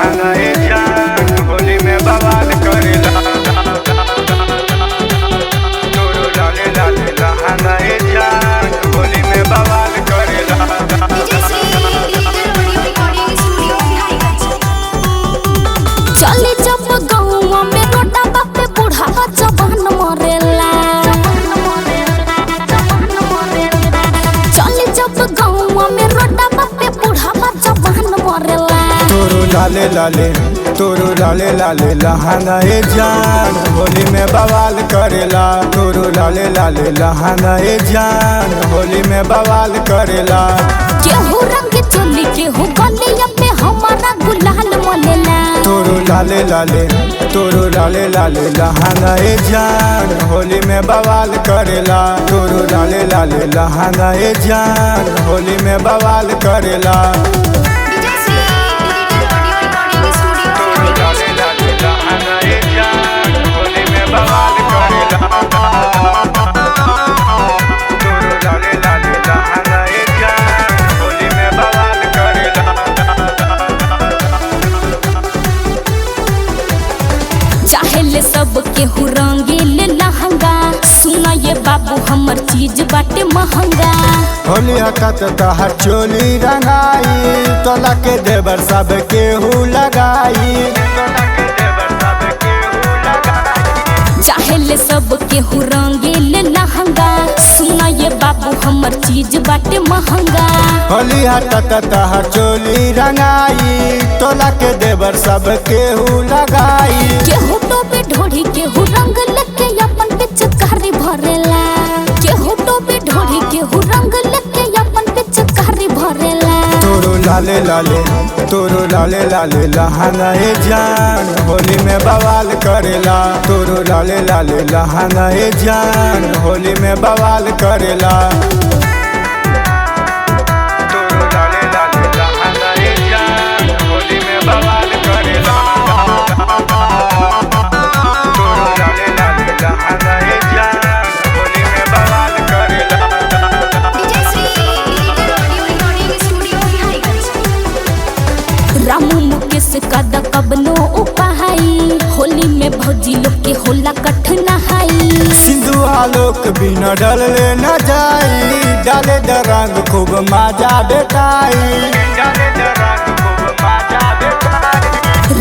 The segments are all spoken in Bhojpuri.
लहंगा ए जान होली में बवाल करेला तोरो लाले लाले लहंगा ए जान होली में बवाल करेला। चली जब गौवा में रोटा बापे बुढ़ावा जवान मरेला। चली जब गौवा में रोटा बापे बुढ़ावा जवान मरेला। तोरो लाले लाले लहंगा ए जान होली में बवाल करेला तोरो लाले लाले लहंगा ए जान होली में बवाल करेला। केहू रंग चोली केहू गलिया पे हमारा गुलाल मलेला। तोरो लाले लाले लहंगा ए जान होली में बवाल करेला तोरो लाले लाले लहंगा ए जान होली में बवाल करेला। चाहेले सब केहू रंगीले लहंगा सुना ये बाबू हमर चीज बाटे महंगा। होली हकत तहर चोली रंगाई तोला के देवर सब केहू लगाई चाहेले सब केहू रंगीले लहंगा सुना ये बाबू हमर चीज बाटे महंगा। होली हकत तहर चोली रंगाई तोला के देवर सब केहू लगाई। केहू टोपी ढोढ़ी केहू रंग लेके अपन पिचकारी भरेला। केहू टोपी ढोढ़ी केहू रंग लेके अपन पिचकारी भरेला। तोरो लाले लाले लहंगा ए जान होली में बवाल करेला तोरो लाले लाले लहंगा ए जान होली में बवाल करेला। तोरो लाले लाले लहंगा ए जान होली में बवाल करेला तोरो लाले लाले लहंगा ए जान होली में बवाल करेला। रामू मुकेश कदा कबनो उपाहाई होली में भौजी लोग के होला कठनाई। सिंधु आलोक बिना डलले न जाई डाले रंग खूब मजा बेटाई।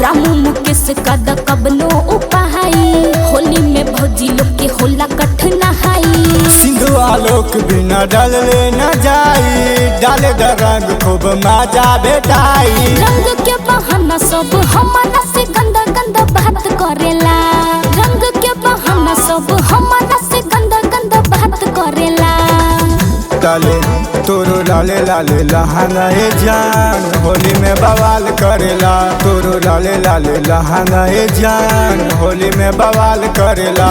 रामू मुकेश कदा कबनो उपाहाई होली में भौजी लोग के होला कठनाई। सिंधु आलोक बिना डलले न जाई डाले रंग खूब मजा बेटाई। रंग के बहाना सब हमारा से गंदा गंदा बात करेला। रंग के बहाना सब हमारा से गंदा गंदा बात करेला। तोरो लाले लाले लहंगा ए जान होली में बवाल करेला तोरो लाले लाले लहंगा ए जान होली में बवाल करेला।